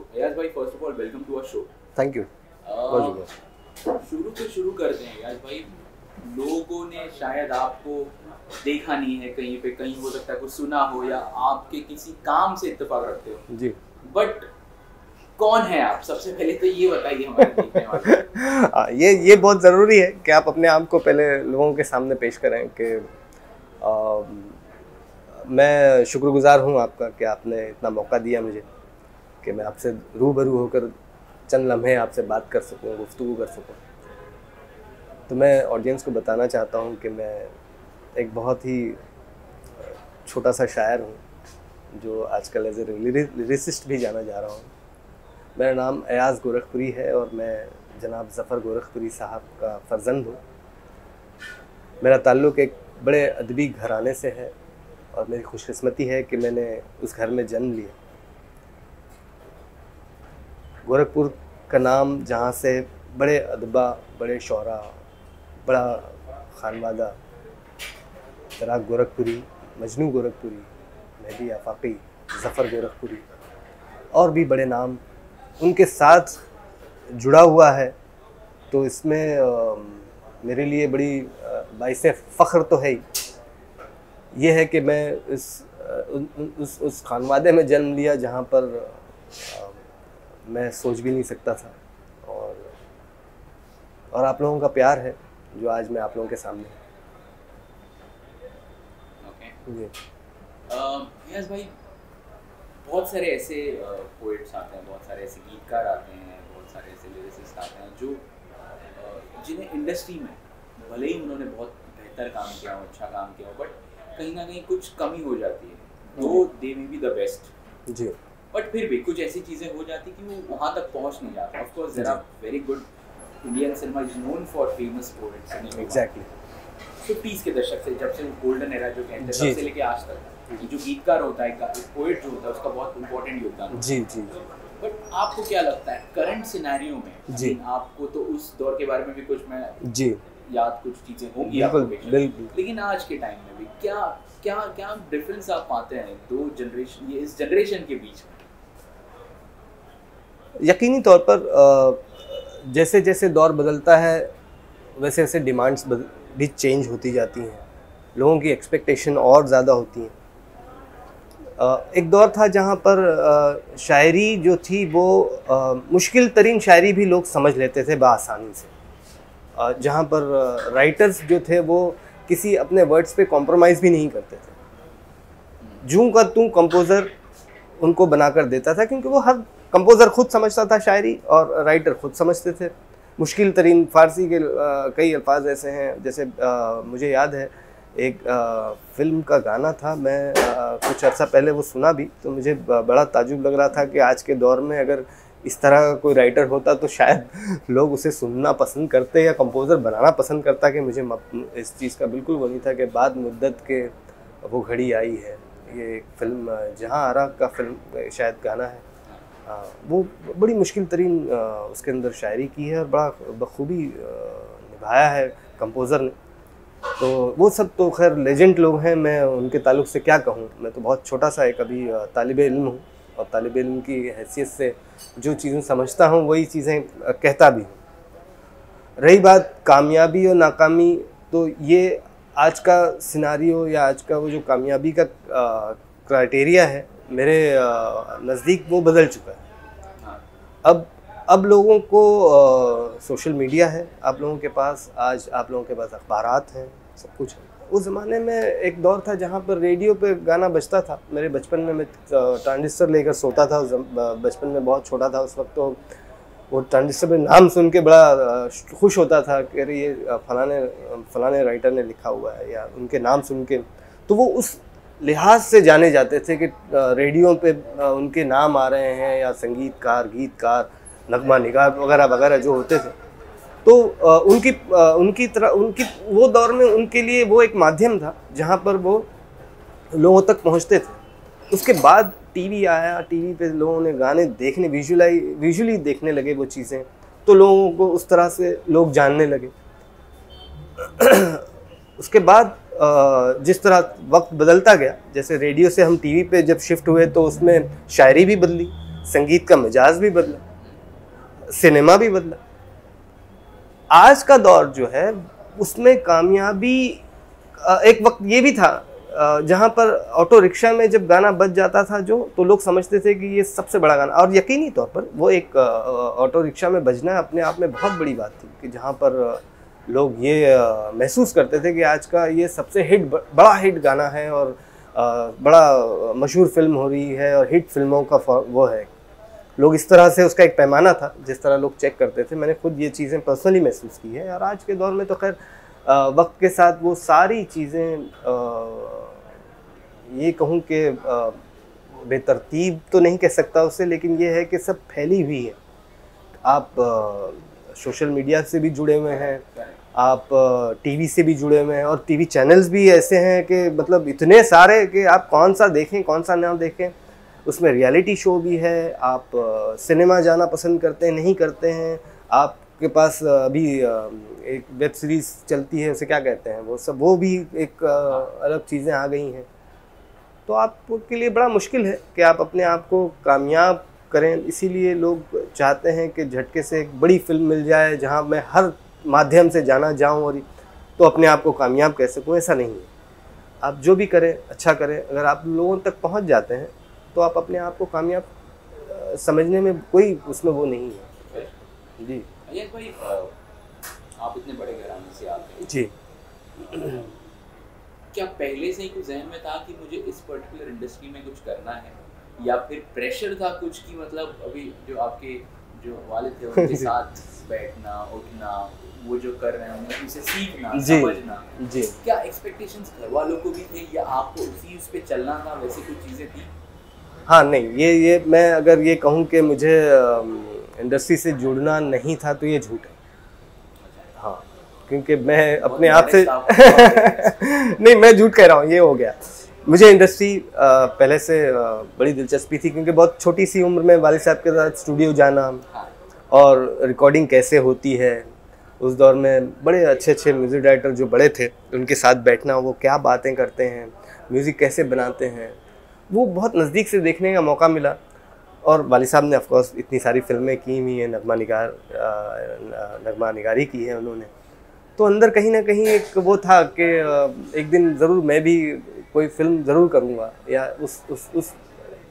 अयाज भाई, first of all welcome to our show. Thank you. शुरू करते हैं अयाज भाई। लोगों ने शायद आपको देखा नहीं है कहीं पे, कहीं हो सकता है कुछ सुना हो या आपके किसी काम से इत्तेफाक रखते हो जी। बट कौन है आप? सबसे पहले तो ये बताइए हमारे देखने वाले। ये बहुत ज़रूरी है कि आप अपने आप को पहले लोगों के सामने पेश करें कि मैं शुक्रगुजार हूँ आपका कि आपने इतना मौका दिया मुझे कि मैं आपसे रूबरू होकर चंद लम्हे आपसे बात कर सकूँ, गुफ्तगू कर सकूँ। तो मैं ऑडियंस को बताना चाहता हूँ कि मैं एक बहुत ही छोटा सा शायर हूँ जो आजकल एज ए लिरिसिस्ट भी जाना जा रहा हूँ। मेरा नाम अयाज गोरखपुरी है और मैं जनाब ज़फ़र गोरखपुरी साहब का फ़र्जंद हूँ। मेरा ताल्लुक़ एक बड़े अदबी घराने से है और मेरी खुशकिस्मती है कि मैंने उस घर में जन्म लिया। गोरखपुर का नाम जहाँ से बड़े अदबा, बड़े शौरा, बड़ा खानवादा, चिराग गोरखपुरी, मजनू गोरखपुरी, मेहदी आफाकी, ज़फ़र गोरखपुरी और भी बड़े नाम उनके साथ जुड़ा हुआ है। तो इसमें मेरे लिए बड़ी बाइसे फ़ख्र तो है ही। ये है कि मैं उस खानवादे में जन्म लिया जहाँ पर मैं सोच भी नहीं सकता था और आप लोगों का प्यार है जो आज मैं आप लोगों के सामने। ओके यस भाई, बहुत सारे ऐसे पोएट्स आते हैं, बहुत सारे ऐसे गीतकार आते हैं, बहुत सारे ऐसे लिरिसिस्ट आते हैं जो जिन्हें इंडस्ट्री में भले ही उन्होंने बहुत बेहतर काम किया हो, अच्छा काम किया हो, बट कहीं ना कहीं कुछ कमी हो जाती है। तो they may be the best जी, बट फिर भी कुछ ऐसी चीज़ें हो जाती कि वो वहाँ तक पहुँच नहीं जाता। Of course there are very good, Indian cinema is known for famous poets. Exactly 50s के दशक से, जब से वो गोल्डन एरा जो कहते हैं, तब से लेके आज तक जो गीतकार होता है, पोएट जो होता है, उसका बहुत इंपॉर्टेंट योगदान जी जी। बट आपको क्या लगता है करंट सिनेरियो में जी, आपको तो उस दौर के बारे में भी कुछ मैं जी याद कुछ चीज़ें होंगी आपको, लेकिन आज के टाइम में भी क्या क्या क्या डिफरेंस आप पाते हैं दो जनरेशन, ये इस जनरेशन के बीच में? यकीनी तौर पर जैसे जैसे दौर बदलता है वैसे वैसे डिमांड्स भी चेंज होती जाती हैं, लोगों की एक्सपेक्टेशन और ज़्यादा होती हैं। एक दौर था जहाँ पर शायरी जो थी वो मुश्किल तरीन शायरी भी लोग समझ लेते थे बआसानी से, जहाँ पर राइटर्स जो थे वो किसी अपने वर्ड्स पे कॉम्प्रोमाइज़ भी नहीं करते थे। जूं का तूं कंपोज़र उनको बनाकर देता था, क्योंकि वो हर कंपोज़र ख़ुद समझता था शायरी और राइटर ख़ुद समझते थे। मुश्किल तरीन फ़ारसी के कई अल्फाज ऐसे हैं, जैसे मुझे याद है एक फ़िल्म का गाना था, मैं कुछ अर्सा पहले वो सुना भी, तो मुझे बड़ा ताजुब लग रहा था कि आज के दौर में अगर इस तरह का कोई राइटर होता तो शायद लोग उसे सुनना पसंद करते या कंपोज़र बनाना पसंद करता। कि मुझे इस चीज़ का बिल्कुल वो नहीं था कि बाद मुद्दत के वो घड़ी आई है। ये एक फ़िल्म जहाँ आरा का फ़िल्म शायद गाना है, वो बड़ी मुश्किल तरीन उसके अंदर शायरी की है और बड़ा बखूबी निभाया है कंपोज़र ने। तो वो सब तो खैर लेजेंड लोग हैं, मैं उनके ताल्लुक़ से क्या कहूँ। मैं तो बहुत छोटा सा एक अभी तालिब इल्म हूँ और तालिब इल्म की हैसियत से जो चीज़ें समझता हूँ वही चीज़ें कहता भी हूँ। रही बात कामयाबी और नाकामी, तो ये आज का सिनारियो या आज का वो जो कामयाबी का क्राइटेरिया है मेरे नज़दीक वो बदल चुका है। अब लोगों को सोशल मीडिया है, आप लोगों के पास, आज आप लोगों के पास अखबारात हैं, सब कुछ है। उस ज़माने में एक दौर था जहाँ पर रेडियो पे गाना बजता था। मेरे बचपन में मैं ट्रांजिस्टर लेकर सोता था, बचपन में बहुत छोटा था उस वक्त, तो वो ट्रांजिस्टर पे नाम सुन के बड़ा खुश होता था कि अरे ये फलाने राइटर ने लिखा हुआ है, या उनके नाम सुन के तो वो उस लिहाज से जाने जाते थे कि रेडियो पे उनके नाम आ रहे हैं, या संगीतकार, गीतकार, नगमा निगार वगैरह वगैरह जो होते थे। तो उनकी वो दौर में उनके लिए वो एक माध्यम था जहाँ पर वो लोगों तक पहुँचते थे। उसके बाद टीवी आया, टीवी पे लोगों ने गाने देखने, विजुअली देखने लगे वो चीज़ें, तो लोगों को उस तरह से लोग जानने लगे। उसके बाद जिस तरह वक्त बदलता गया, जैसे रेडियो से हम टीवी पे जब शिफ्ट हुए तो उसमें शायरी भी बदली, संगीत का मिजाज भी बदला, सिनेमा भी बदला। आज का दौर जो है उसमें कामयाबी, एक वक्त ये भी था जहाँ पर ऑटो रिक्शा में जब गाना बज जाता था जो, तो लोग समझते थे कि ये सबसे बड़ा गाना, और यकीनी तौर पर वो एक ऑटो रिक्शा में बजना अपने आप में बहुत बड़ी बात थी कि जहाँ पर लोग ये महसूस करते थे कि आज का ये सबसे बड़ा हिट गाना है और बड़ा मशहूर फिल्म हो रही है और हिट फिल्मों का वो है। लोग इस तरह से, उसका एक पैमाना था जिस तरह लोग चेक करते थे। मैंने खुद ये चीज़ें पर्सनली महसूस की है। और आज के दौर में तो खैर वक्त के साथ वो सारी चीज़ें, ये कहूँ कि बेतरतीब तो नहीं कह सकता उसे, लेकिन ये है कि सब फैली हुई है। आप सोशल मीडिया से भी जुड़े हुए हैं, आप टीवी से भी जुड़े हुए हैं, और टीवी चैनल्स भी ऐसे हैं कि मतलब इतने सारे कि आप कौन सा देखें कौन सा ना देखें। उसमें रियलिटी शो भी है, आप सिनेमा जाना पसंद करते हैं नहीं करते हैं, आपके पास अभी एक वेब सीरीज़ चलती है, उसे क्या कहते हैं, वो सब, वो भी एक अलग चीज़ें आ गई हैं। तो आपके लिए बड़ा मुश्किल है कि आप अपने आप को कामयाब करें। इसीलिए लोग चाहते हैं कि झटके से एक बड़ी फिल्म मिल जाए जहां मैं हर माध्यम से जाना जाऊं और तो अपने आप को कामयाब कह सकूं। ऐसा नहीं है। आप जो भी करें अच्छा करें। अगर आप लोगों तक पहुंच जाते हैं तो आप अपने आप को कामयाब समझने में कोई उसमें वो नहीं है। जी भाई, आप इतने बड़े घराने से आते हैं जी, क्या पहले से ही कुछ जहन में था कि मुझे इस पर्टिकुलर इंडस्ट्री में कुछ करना है, या फिर प्रेशर था कुछ कि मतलब अभी जो आपके जो वालिद थे उनके साथ बैठना उठना, वो जो कर रहे हैं उसे सीखना समझना, जी, क्या एक्सपेक्टेशंस घर वालों को भी थे या आपको उस पे चलना था, वैसे कुछ चीज़ें थी? हाँ नहीं, ये मैं अगर ये कहूँ कि मुझे इंडस्ट्री से जुड़ना नहीं था तो ये झूठ है। हाँ, क्योंकि मैं अपने आप से नहीं, मैं झूठ कह रहा हूँ, ये हो गया। मुझे इंडस्ट्री पहले से बड़ी दिलचस्पी थी, क्योंकि बहुत छोटी सी उम्र में वालिद साहब के साथ स्टूडियो जाना और रिकॉर्डिंग कैसे होती है, उस दौर में बड़े अच्छे अच्छे म्यूज़िक डायरेक्टर जो बड़े थे उनके साथ बैठना, वो क्या बातें करते हैं, म्यूज़िक कैसे बनाते हैं, वो बहुत नज़दीक से देखने का मौका मिला। और वालिद साहब ने ऑफकोर्स इतनी सारी फिल्में की हुई हैं, नगमा निगारी की है उन्होंने, तो अंदर कहीं ना कहीं एक वो था कि एक दिन ज़रूर मैं भी कोई फिल्म ज़रूर करूँगा, या उस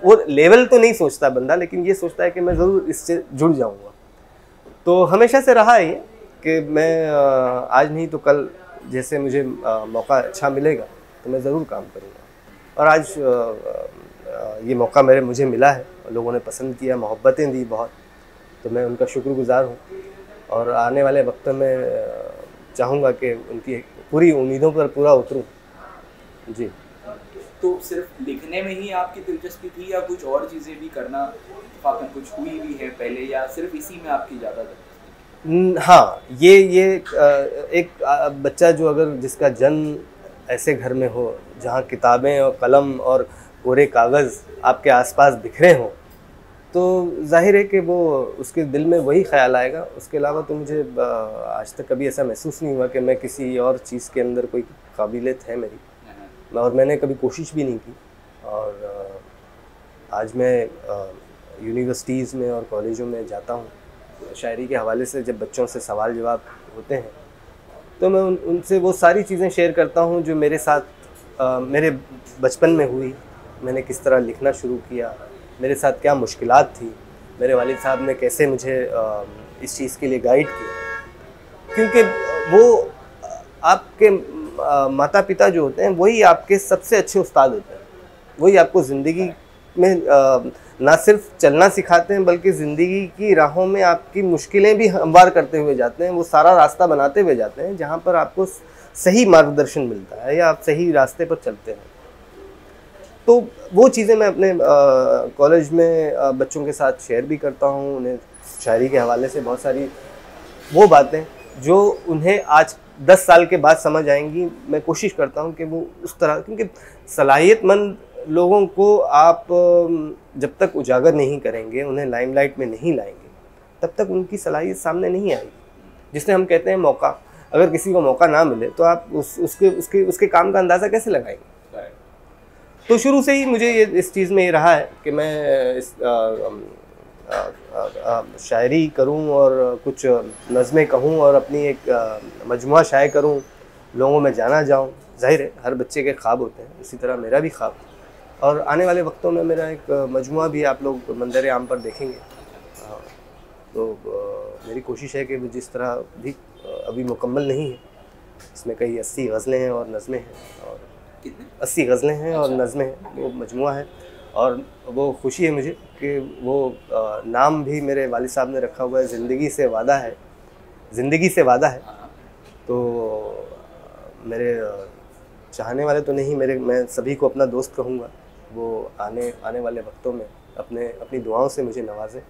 वो लेवल तो नहीं सोचता बंदा, लेकिन ये सोचता है कि मैं ज़रूर इससे जुड़ जाऊँगा। तो हमेशा से रहा है कि मैं आज नहीं तो कल जैसे मुझे मौका अच्छा मिलेगा तो मैं ज़रूर काम करूँगा। और आज ये मौका मुझे मिला है, लोगों ने पसंद किया, मोहब्बतें दी बहुत, तो मैं उनका शुक्रगुज़ार हूँ। और आने वाले वक्त में चाहूँगा कि उनकी पूरी उम्मीदों पर पूरा उतरूँ। जी। तो सिर्फ लिखने में ही आपकी दिलचस्पी थी या कुछ और चीज़ें भी करना इत्तेफाकन कुछ हुई भी है पहले, या सिर्फ इसी में आपकी ज़्यादा दिलचस्पी? हाँ, ये एक बच्चा जो अगर जिसका जन्म ऐसे घर में हो जहाँ किताबें और कलम और कोरे कागज़ आपके आसपास बिखरे हों, तो जाहिर है कि वो उसके दिल में वही ख्याल आएगा। उसके अलावा तो मुझे आज तक कभी ऐसा महसूस नहीं हुआ कि मैं किसी और चीज़ के अंदर कोई काबिलियत है मेरी, और मैंने कभी कोशिश भी नहीं की। और आज मैं यूनिवर्सिटीज़ में और कॉलेजों में जाता हूँ, शायरी के हवाले से जब बच्चों से सवाल जवाब होते हैं तो मैं उनसे वो सारी चीज़ें शेयर करता हूँ जो मेरे साथ मेरे बचपन में हुई। मैंने किस तरह लिखना शुरू किया, मेरे साथ क्या मुश्किलात थी, मेरे वालिद साहब ने कैसे मुझे इस चीज़ के लिए गाइड किया। क्योंकि वो आपके माता पिता जो होते हैं वही आपके सबसे अच्छे उस्ताद होते हैं, वही आपको ज़िंदगी में ना सिर्फ चलना सिखाते हैं बल्कि ज़िंदगी की राहों में आपकी मुश्किलें भी हमवार करते हुए जाते हैं, वो सारा रास्ता बनाते हुए जाते हैं जहाँ पर आपको सही मार्गदर्शन मिलता है या आप सही रास्ते पर चलते हैं। तो वो चीज़ें मैं अपने कॉलेज में बच्चों के साथ शेयर भी करता हूँ, उन्हें शायरी के हवाले से बहुत सारी वो बातें जो उन्हें आज 10 साल के बाद समझ आएंगी। मैं कोशिश करता हूँ कि वो उस तरह, क्योंकि सलाहियतमंद लोगों को आप जब तक उजागर नहीं करेंगे, उन्हें लाइमलाइट में नहीं लाएंगे, तब तक उनकी सलाहियत सामने नहीं आएगी। जिसने हम कहते हैं मौका, अगर किसी को मौका ना मिले तो आप उसके काम का अंदाज़ा कैसे लगाएंगे। तो शुरू से ही मुझे ये इस चीज़ में ये रहा है कि मैं शायरी करूं और कुछ नज़में कहूं और अपनी एक मजमुआ शाये करूं, लोगों में जाना जाऊं। जाहिर है हर बच्चे के ख्वाब होते हैं, इसी तरह मेरा भी ख्वाब था और आने वाले वक्तों में मेरा एक मजमुआ भी आप लोग मंजर आम पर देखेंगे। तो मेरी कोशिश है कि वो जिस तरह भी अभी मुकम्मल नहीं है, इसमें कई 80 गज़लें हैं और नज़में हैं और 80 गज़लें हैं और नज़में हैं, वो मजमुआ है। और वो खुशी है मुझे कि वो नाम भी मेरे वालिद साहब ने रखा हुआ है, ज़िंदगी से वादा है, ज़िंदगी से वादा है। तो मेरे चाहने वाले तो नहीं, मैं सभी को अपना दोस्त कहूँगा, वो आने वाले वक्तों में अपनी दुआओं से मुझे नवाजे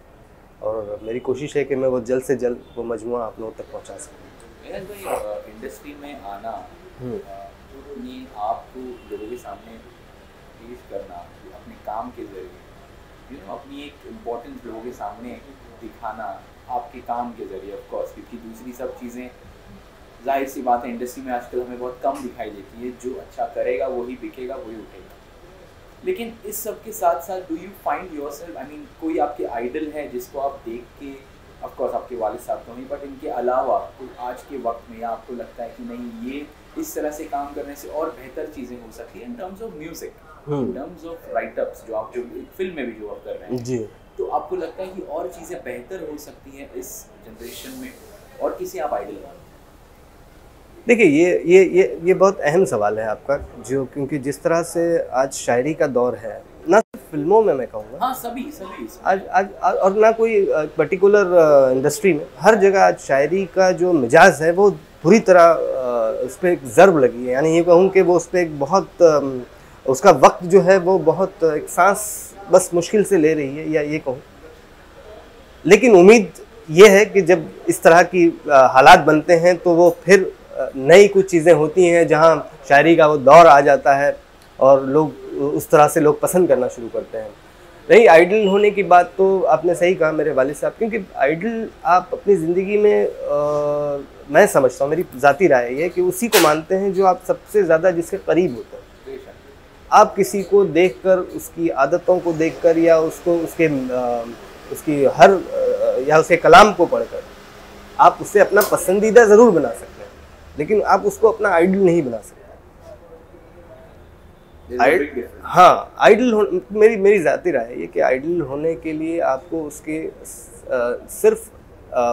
और मेरी कोशिश है कि मैं वो जल्द से जल्द वो मजमुआ आप लोगों तक पहुँचा सकूँ। इंडस्ट्री में आना, अपने आप को लोगों के सामने पेश करना अपने काम के ज़रिए, अपनी एक इम्पोर्टेंस लोगों के सामने दिखाना आपके काम के ज़रिए, ऑफ कोर्स, क्योंकि दूसरी सब चीज़ें जाहिर सी बात है इंडस्ट्री में आजकल हमें बहुत कम दिखाई देती है। जो अच्छा करेगा वही बिकेगा, वही उठेगा। लेकिन इस सब के साथ साथ do you find yourself, I mean कोई आपके आइडल है जिसको आप देख के, ऑफ कोर्स आपके वालिद साहब तो नहीं, बट इनके अलावा कोई आज के वक्त में आपको लगता है कि नहीं, ये इस तरह से काम करने से और बेहतर चीज़ें हो सकती है in terms of music, in terms of write-ups, जो फिल्म में भी जो आप कर रहे हैं जी, तो आपको लगता है कि और चीज़ें बेहतर हो सकती हैं इस जनरेशन में, और किसी आप आइडल मानते हैं? देखिए ये बहुत अहम सवाल है आपका, जो क्योंकि जिस तरह से आज शायरी का दौर है, ना सिर्फ फिल्मों में मैं कहूँगा, हाँ सभी आज और ना कोई पर्टिकुलर इंडस्ट्री में, हर जगह आज शायरी का जो मिजाज है वो पूरी तरह उस पर एक ज़र्ब लगी है। यानी ये कहूँ कि वो उस पर एक बहुत उसका वक्त जो है वो बहुत एक सांस बस मुश्किल से ले रही है, या ये कहूँ। लेकिन उम्मीद ये है कि जब इस तरह की हालात बनते हैं तो वो फिर नई कुछ चीज़ें होती हैं जहाँ शायरी का वो दौर आ जाता है और लोग उस तरह से लोग पसंद करना शुरू करते हैं। रही आइडल होने की बात, तो आपने सही कहा मेरे वालिद साहब, क्योंकि आइडल आप अपनी ज़िंदगी में मैं समझता हूँ, मेरी ज़ाती राय ये है कि उसी को मानते हैं जो आप सबसे ज़्यादा जिसके करीब होते हैं। आप किसी को देखकर, उसकी आदतों को देखकर, या उसकी हर या उसके कलाम को पढ़कर आप उससे अपना पसंदीदा ज़रूर बना सकते हैं, लेकिन आप उसको अपना आइडल नहीं बना सकते। हाँ, आइडल मेरी ज़ाती राय है ये कि आइडल होने के लिए आपको उसके सिर्फ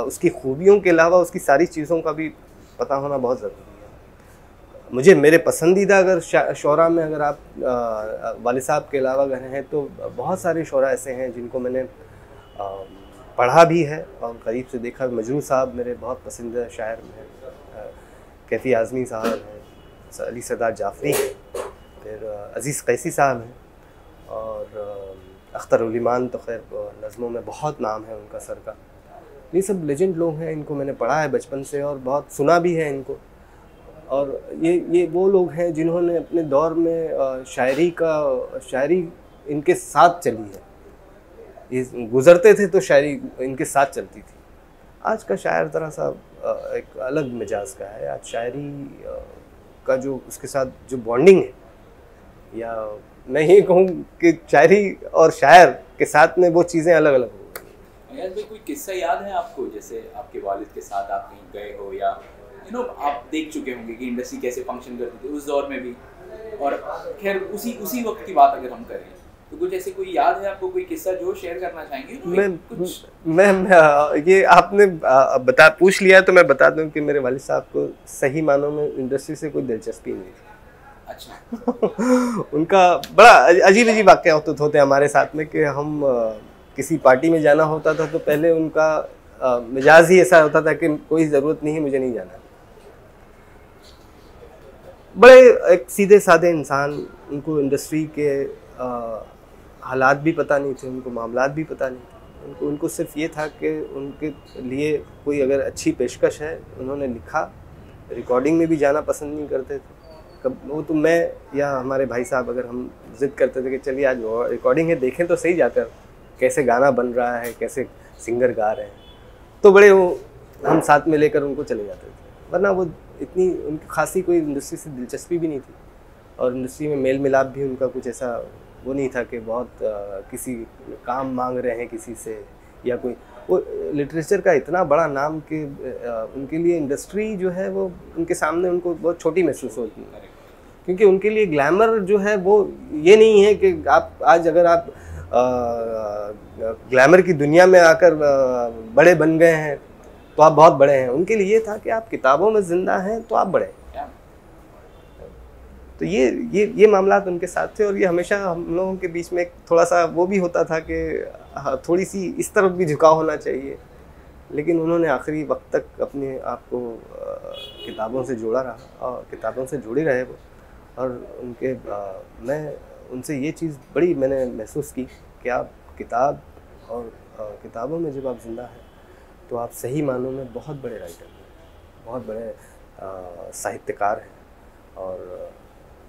उसकी खूबियों के अलावा उसकी सारी चीज़ों का भी पता होना बहुत ज़रूरी है। मुझे मेरे पसंदीदा अगर शोरा में अगर आप वालिद साहब के अलावा अगर हैं तो बहुत सारे शोरा ऐसे हैं जिनको मैंने पढ़ा भी है और करीब से देखा। मजरू साहब मेरे बहुत पसंदीदा शायर हैं, कैफ़ी आज़मी साहब हैं, अली सरदार जाफ़री हैं, फिर अज़ीज़ कैसी साहब हैं, और अख्तर उल ईमान तो खैर नज़मों में बहुत नाम है उनका सर का। ये सब लेजेंड लोग हैं, इनको मैंने पढ़ा है बचपन से और बहुत सुना भी है इनको। और ये वो लोग हैं जिन्होंने अपने दौर में शायरी इनके साथ चली है। ये गुज़रते थे तो शायरी इनके साथ चलती थी। आज का शायर तरह सा एक अलग मिजाज का है। आज शायरी का जो उसके साथ जो बॉन्डिंग है, या मैं ये कहूँ कि शायरी और शायर के साथ में वो चीज़ें अलग अलग हो गई। यार भाई, कोई किस्सा याद है आपको, जैसे आपके वालिद के साथ आप कहीं गए हो, या आप देख चुके होंगे कि इंडस्ट्री कैसे फंक्शन करती थी उस दौर में भी, और खैर उसी वक्त की बात अगर हम करें तो कुछ ऐसे कोई याद है आपको, कोई किस्सा जो शेयर करना चाहेंगे? मैं ये आपने पूछ लिया तो मैं बता दूं कि मेरे वालिद साहब को सही मानों में इंडस्ट्री से कोई दिलचस्पी नहीं थी। अच्छा। उनका बड़ा अजीब वाक़या होते हैं हमारे साथ में कि हम किसी पार्टी में जाना होता था तो पहले उनका मिजाज ही ऐसा होता था कि कोई ज़रूरत नहीं है, मुझे नहीं जाना। बड़े एक सीधे साधे इंसान, उनको इंडस्ट्री के हालात भी पता नहीं थे, उनको मामलात भी पता नहीं थे। उनको सिर्फ ये था कि उनके लिए कोई अगर अच्छी पेशकश है, उन्होंने लिखा। रिकॉर्डिंग में भी जाना पसंद नहीं करते थे। कब वो तो मैं या हमारे भाई साहब अगर हम ज़िद करते थे कि चलिए आज रिकॉर्डिंग है, देखें तो सही जाकर कैसे गाना बन रहा है, कैसे सिंगर गा रहे हैं, तो बड़े वो हम साथ में लेकर उनको चले जाते थे। वरना वो इतनी उनकी खासी कोई इंडस्ट्री से दिलचस्पी भी नहीं थी, और इंडस्ट्री में मेल मिलाप भी उनका कुछ ऐसा वो नहीं था कि बहुत किसी काम मांग रहे हैं किसी से, या कोई वो लिटरेचर का इतना बड़ा नाम कि उनके लिए इंडस्ट्री जो है वो उनके सामने उनको बहुत छोटी महसूस होती है, क्योंकि उनके लिए ग्लैमर जो है वो ये नहीं है कि आप आज अगर आप ग्लैमर की दुनिया में आकर बड़े बन गए हैं तो आप बहुत बड़े हैं। उनके लिए ये था कि आप किताबों में जिंदा हैं तो आप बड़े हैं। तो ये मामला उनके साथ थे, और ये हमेशा हम लोगों के बीच में एक थोड़ा सा वो भी होता था कि थोड़ी सी इस तरफ भी झुकाव होना चाहिए, लेकिन उन्होंने आखिरी वक्त तक अपने आप को किताबों से जोड़ा रहा और किताबों से जुड़े रहे वो। और उनके मैं उनसे ये चीज़ बड़ी मैंने महसूस की कि आप किताब और किताबों में जब आप जिंदा हैं तो आप सही मानों में बहुत बड़े राइटर हैं, बहुत बड़े साहित्यकार हैं, और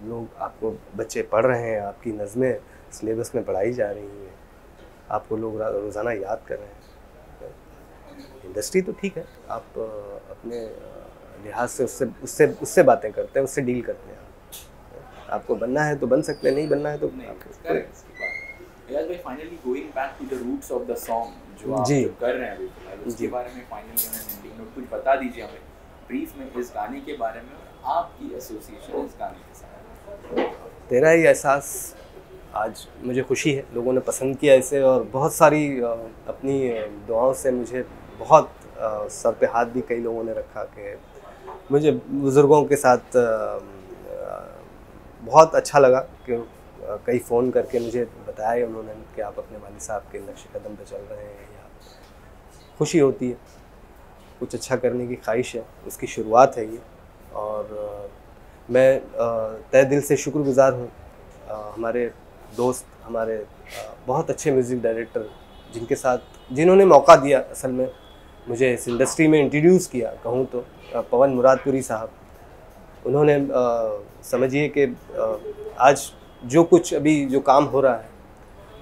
लोग आपको बच्चे पढ़ रहे हैं, आपकी नज़में सिलेबस में पढ़ाई जा रही हैं, आपको लोग रोज़ाना याद कर रहे हैं। इंडस्ट्री तो ठीक है, आप अपने लिहाज से उससे बातें करते हैं, उससे डील करते हैं। आपको बनना है तो बन सकते हैं, नहीं बनना है तो नहीं। यस भाई, finally going back to the roots of the song जो आप जो कर रहे हैं अभी, उसके बारे में फाइनली हमें नोट कुछ बता दीजिए हमें ब्रीफ में इस गाने के बारे में, आपकी एसोसिएशन इस गाने के साथ। तेरा ही एहसास, आज मुझे खुशी है लोगों ने पसंद किया इसे, और बहुत सारी अपनी दुआओं से मुझे बहुत सर पे हाथ भी कई लोगों ने रखा कि मुझे बुज़ुर्गों के साथ बहुत अच्छा लगा कि कई फ़ोन करके मुझे बताया उन्होंने कि आप अपने वालिद साहब के नक्शे कदम पे चल रहे हैं, या खुशी होती है, कुछ अच्छा करने की ख्वाहिश है, उसकी शुरुआत है ये। और मैं तहे दिल से शुक्रगुज़ार हूँ हमारे दोस्त, हमारे बहुत अच्छे म्यूज़िक डायरेक्टर जिन्होंने मौका दिया, असल में मुझे इस इंडस्ट्री में इंट्रोड्यूस किया कहूँ तो पवन मुरादपुरी साहब। उन्होंने समझिए कि आज जो कुछ अभी जो काम हो रहा है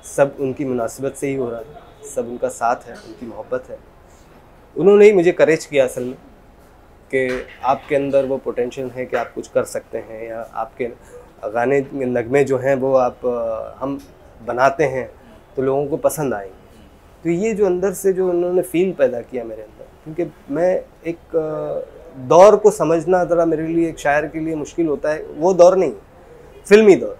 सब उनकी मुनासिबत से ही हो रहा है, सब उनका साथ है, उनकी मोहब्बत है। उन्होंने ही मुझे करेज किया असल में कि आपके अंदर वो पोटेंशियल है कि आप कुछ कर सकते हैं, या आपके गाने नगमे जो हैं वो हम बनाते हैं तो लोगों को पसंद आएंगे। तो ये जो अंदर से जो उन्होंने फील पैदा किया मेरे अंदर, क्योंकि मैं एक दौर को समझना ज़रा मेरे लिए एक शायर के लिए मुश्किल होता है, वो दौर नहीं, फिल्मी दौर,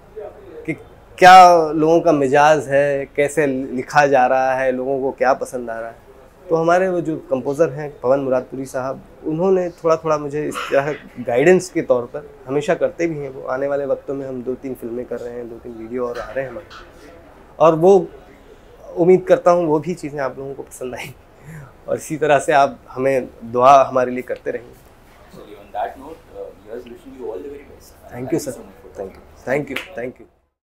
कि क्या लोगों का मिजाज है, कैसे लिखा जा रहा है, लोगों को क्या पसंद आ रहा है। तो हमारे वो जो कंपोज़र हैं पवन मुरादपुरी साहब, उन्होंने थोड़ा थोड़ा मुझे इस तरह गाइडेंस के तौर पर हमेशा करते भी हैं। वो आने वाले वक्तों में हम 2-3 फिल्में कर रहे हैं, 2-3 वीडियो और आ रहे हैं हमारे, और वो उम्मीद करता हूँ वो भी चीज़ें आप लोगों को पसंद आएंगी, और इसी तरह से आप हमें दुआ हमारे लिए करते रहेंगे। On that note, here's wishing you all the very best. Thank you, sir. Thank you.